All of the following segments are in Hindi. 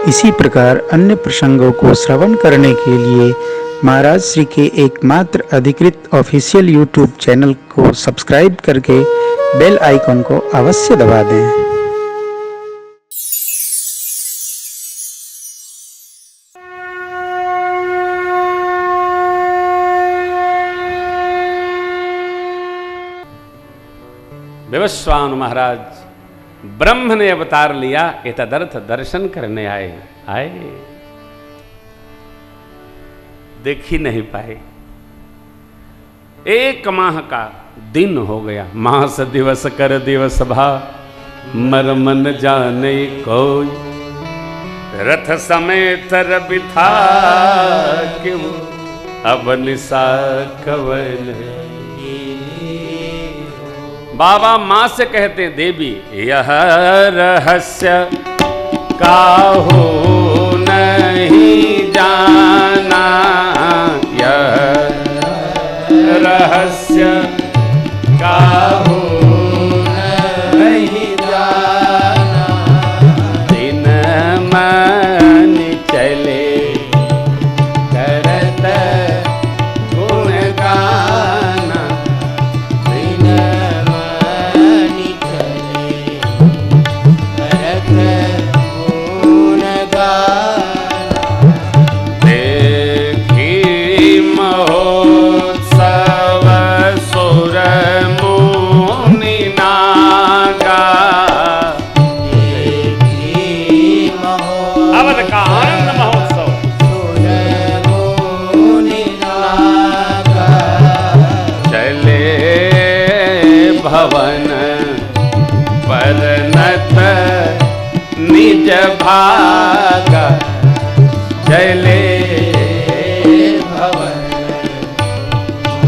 इसी प्रकार अन्य प्रसंगों को श्रवण करने के लिए महाराज श्री के एकमात्र अधिकृत ऑफिशियल यूट्यूब चैनल को सब्सक्राइब करके बेल आइकन को अवश्य दबा दें। विवस्वान महाराज ब्रह्म ने अवतार लिया, एतदर्थ दर्शन करने आए। देख ही नहीं पाए। एक माह का दिन हो गया। मास दिवस कर दिवस भा मर मन जाने कोई, रथ समेत रवि था क्यों अब निशा कवन। बाबा मां से कहते हैं, देवी यह रहस्य काहू नहीं जाना, यह रहस्य काहू नहीं जाना। दिन मन चले करत गुण गाना, दिन मन चले करत गुण गाना। देखी महोत्सव सुर मुनि नागा, अवध का आनंद महोत्सव सुर मुनि नागा। चले भवन परनत निज भागा, चले भवन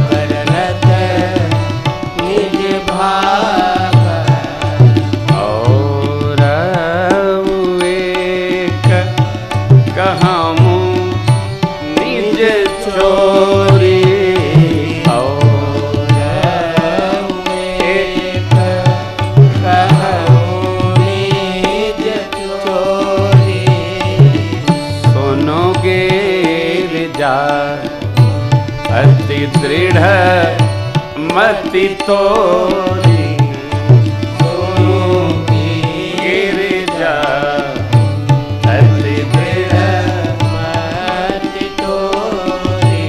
परनत निज भागा। और एक कहूँ निज चोरी, और एक कहूँ निज चोरी। सुनोगे जा अति दृढ़ मति तोरी, सुनोगे गिरिजा अति दृढ़ मति तोरी।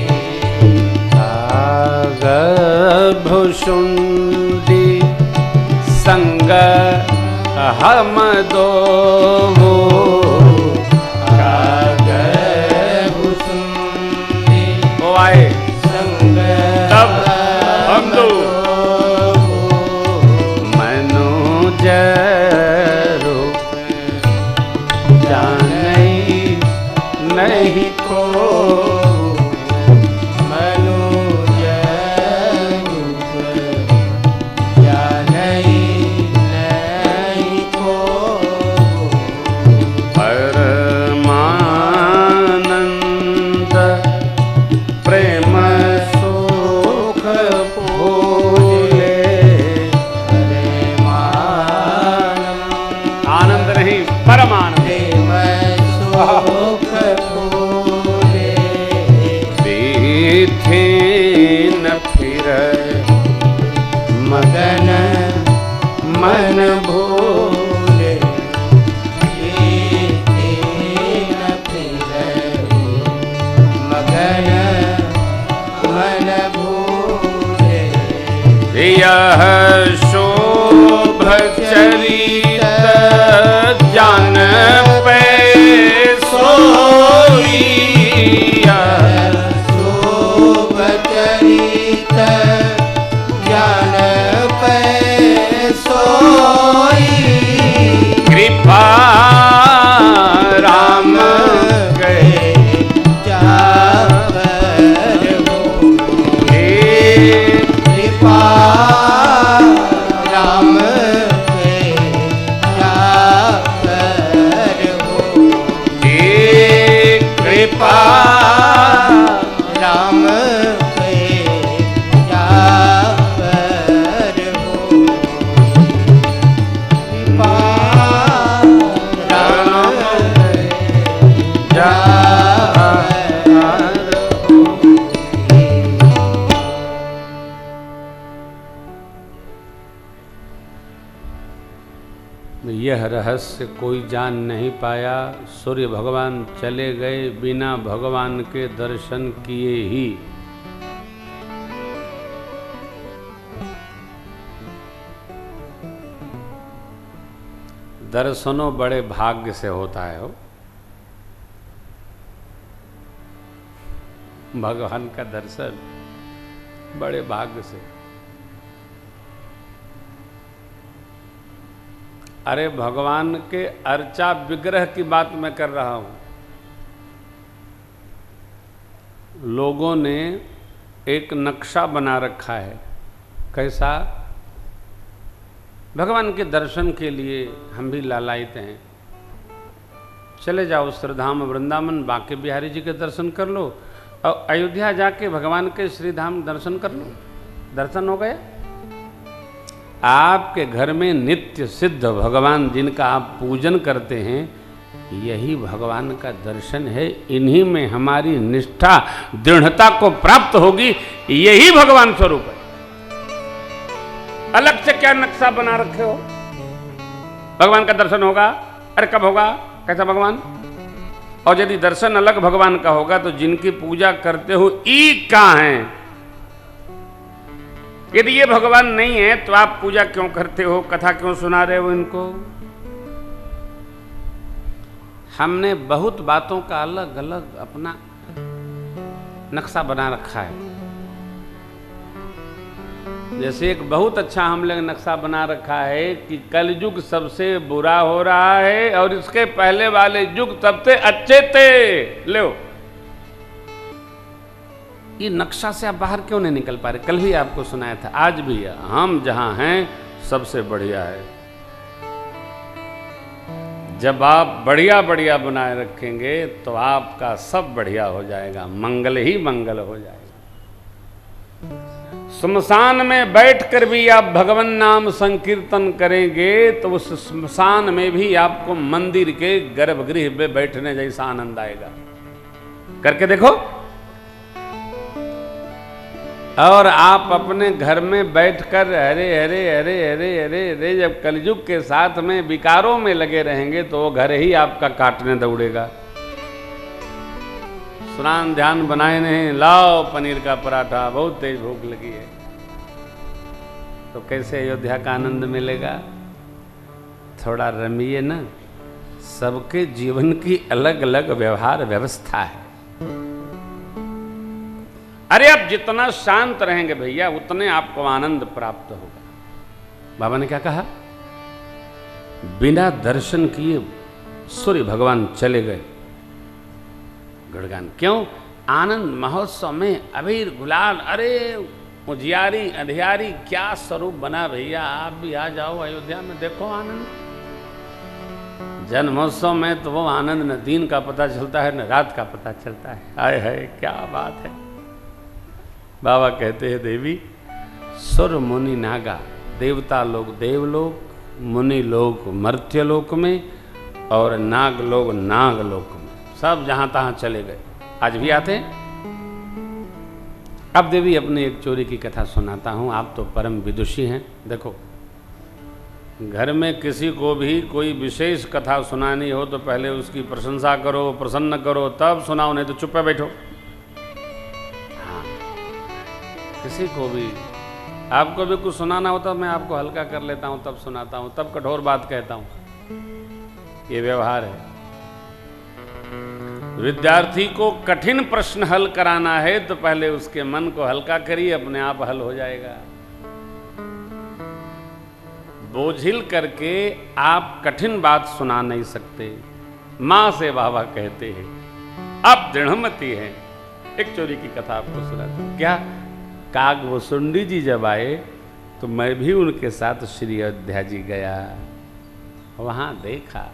काग भुषुंडी संग हम दो, काग भुषुंडी ओ आए संग तब हम दो। मनुज रूप जानै नहीं को, मनुज रूप जानै नहीं को। परमानंद प्रेम सुख भूले, आनंद नहीं परमानंद प्रेम सुख भूले। बीथे न फिर मगन मन भूले, बीथे न फिर मगन मन भूले। यह शोभ चरित जान पे सोई, यह शोभ चरित जान पे सोई। कृपा राम गए जावर होए, कृपा राम गए रहस्य कोई जान नहीं पाया। सूर्य भगवान चले गए बिना भगवान के दर्शन किए ही। दर्शनों बड़े भाग्य से होता है हो, भगवान का दर्शन बड़े भाग्य से। अरे भगवान के अर्चा विग्रह की बात मैं कर रहा हूं। लोगों ने एक नक्शा बना रखा है। कैसा? भगवान के दर्शन के लिए हम भी लालायित हैं। चले जाओ श्रीधाम वृंदावन, बांके बिहारी जी के दर्शन कर लो और अयोध्या जाके भगवान के श्रीधाम दर्शन कर लो। दर्शन हो गए। आपके घर में नित्य सिद्ध भगवान जिनका आप पूजन करते हैं, यही भगवान का दर्शन है। इन्हीं में हमारी निष्ठा दृढ़ता को प्राप्त होगी। यही भगवान स्वरूप है। अलग से क्या नक्शा बना रखे हो? भगवान का दर्शन होगा। अरे कब होगा? कैसा भगवान? और यदि दर्शन अलग भगवान का होगा तो जिनकी पूजा करते हो ई कहां है? यदि ये भगवान नहीं है तो आप पूजा क्यों करते हो? कथा क्यों सुना रहे हो इनको? हमने बहुत बातों का अलग अलग अपना नक्शा बना रखा है। जैसे एक बहुत अच्छा हम लोग नक्शा बना रखा है कि कलयुग सबसे बुरा हो रहा है और इसके पहले वाले युग सबसे अच्छे थे। लो, ये नक्शा से आप बाहर क्यों नहीं निकल पा रहे? कल भी आपको सुनाया था, आज भी हम जहां हैं सबसे बढ़िया है। जब आप बढ़िया बढ़िया बनाए रखेंगे तो आपका सब बढ़िया हो जाएगा, मंगल ही मंगल हो जाएगा। श्मशान में बैठकर भी आप भगवान नाम संकीर्तन करेंगे तो उस श्मशान में भी आपको मंदिर के गर्भगृह में बैठने जैसा आनंद आएगा। करके देखो। और आप अपने घर में बैठकर हरे हरे हरे हरे हरे हरे जब कलयुग के साथ में विकारों में लगे रहेंगे तो वो घर ही आपका काटने दौड़ेगा। स्नान ध्यान बनाए नहीं, लाओ पनीर का पराठा, बहुत तेज भूख लगी है। तो कैसे अयोध्या का आनंद मिलेगा? थोड़ा रमिए ना। सबके जीवन की अलग अलग व्यवहार व्यवस्था है। अरे आप जितना शांत रहेंगे भैया उतने आपको आनंद प्राप्त होगा। बाबा ने क्या कहा? बिना दर्शन किए सूर्य भगवान चले गए। गुणगान क्यों? आनंद महोत्सव में अबीर गुलाल, अरे उजियारी अंधियारी क्या स्वरूप बना भैया। आप भी आ जाओ अयोध्या में, देखो आनंद। जन्मोत्सव में तो वो आनंद न दिन का पता चलता है न रात का पता चलता है। हाय हाय क्या बात है। बाबा कहते हैं देवी सुर मुनि नागा, देवता लोग देवलोक, मुनि लोग मर्त्यलोक में और नाग लोग नागलोक में, सब जहां तहां चले गए। आज भी आते हैं। अब देवी अपनी एक चोरी की कथा सुनाता हूं। आप तो परम विदुषी हैं। देखो, घर में किसी को भी कोई विशेष कथा सुनानी हो तो पहले उसकी प्रशंसा करो, प्रसन्न करो, तब सुनाओ, नहीं तो चुप बैठो। हाँ, किसी को भी आपको भी कुछ सुनाना होता तो मैं आपको हल्का कर लेता हूं, तब सुनाता हूं, तब कठोर बात कहता हूं। ये व्यवहार है। विद्यार्थी को कठिन प्रश्न हल कराना है तो पहले उसके मन को हल्का करिए, अपने आप हल हो जाएगा। बोझिल करके आप कठिन बात सुना नहीं सकते। मां से बाबा कहते हैं आप दृढ़मती हैं। एक चोरी की कथा आपको सुनाता हूं। क्या? कागभूषुंडी जी जब आए तो मैं भी उनके साथ श्री अयोध्या जी गया। वहां देखा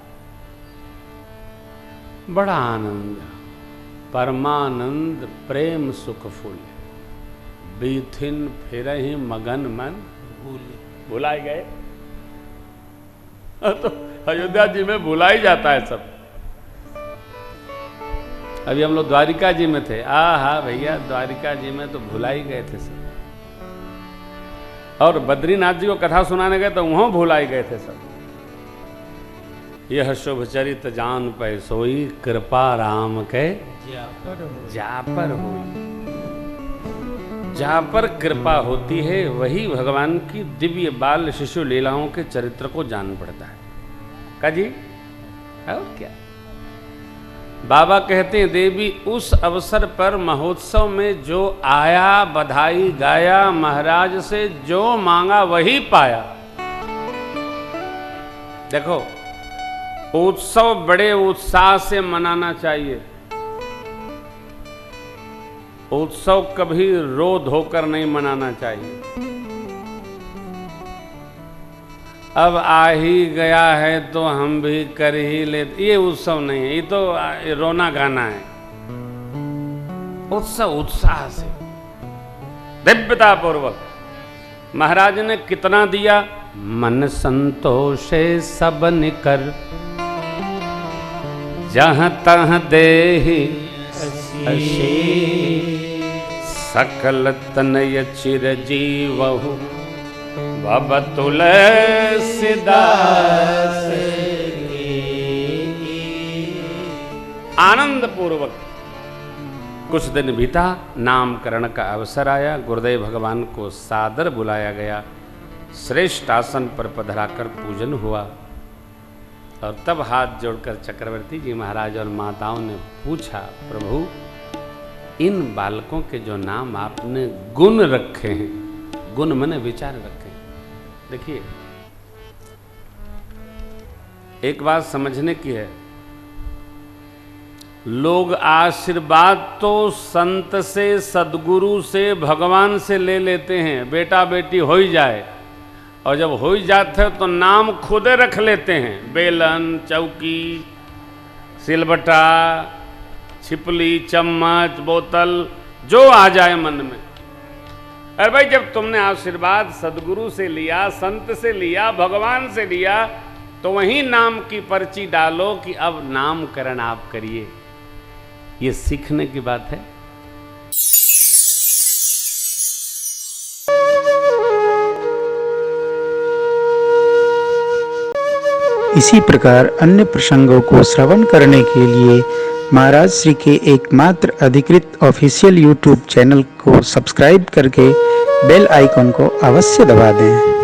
बड़ा आनंद, परमानंद प्रेम सुख फूल, बीथिन फिरहि मगन मन भूले। भुलाए गए तो अयोध्या जी में भुला ही जाता है सब। अभी हम लोग द्वारिका जी में थे। हाँ भैया, द्वारिका जी में तो भुला ही गए थे सब। और बद्रीनाथ जी को कथा सुनाने गए तो वहां भुला ही गए थे सब। यह शुभ चरित जान पै सोई, कृपा राम के जा पर होई। जहाँ पर कृपा होती है वही भगवान की दिव्य बाल शिशु लीलाओं के चरित्र को जान पड़ता है। का जी और क्या। बाबा कहते हैं देवी उस अवसर पर महोत्सव में जो आया, बधाई गाया, महाराज से जो मांगा वही पाया। देखो उत्सव बड़े उत्साह से मनाना चाहिए। उत्सव कभी रो धोकर नहीं मनाना चाहिए। अब आ ही गया है तो हम भी कर ही लेते, ये उत्सव नहीं है, ये तो रोना गाना है। उत्सव उत्साह से दिव्यता पूर्वक। महाराज ने कितना दिया? मन संतोषे सब निकर, जहाँ तहाँ देहि सकल तनय चिर जीवहु, बाबा तुलसीदास आनंद पूर्वक। कुछ दिन बीता, नामकरण का अवसर आया। गुरुदेव भगवान को सादर बुलाया गया। श्रेष्ठ आसन पर पधराकर पूजन हुआ और तब हाथ जोड़कर चक्रवर्ती जी महाराज और माताओं ने पूछा, प्रभु इन बालकों के जो नाम आपने गुण रखे हैं, गुण मैंने विचार रखे हैं। देखिए एक बात समझने की है, लोग आशीर्वाद तो संत से, सदगुरु से, भगवान से ले लेते हैं, बेटा बेटी हो ही जाए, और जब हो ही जाते तो नाम खुद रख लेते हैं। बेलन, चौकी, सिलबटा, छिपली, चम्मच, बोतल, जो आ जाए मन में। अरे भाई जब तुमने आशीर्वाद सदगुरु से लिया, संत से लिया, भगवान से लिया, तो वहीं नाम की पर्ची डालो कि अब नामकरण आप करिए। ये सीखने की बात है। इसी प्रकार अन्य प्रसंगों को श्रवण करने के लिए महाराज श्री के एकमात्र अधिकृत ऑफिशियल यूट्यूब चैनल को सब्सक्राइब करके बेल आइकन को अवश्य दबा दें।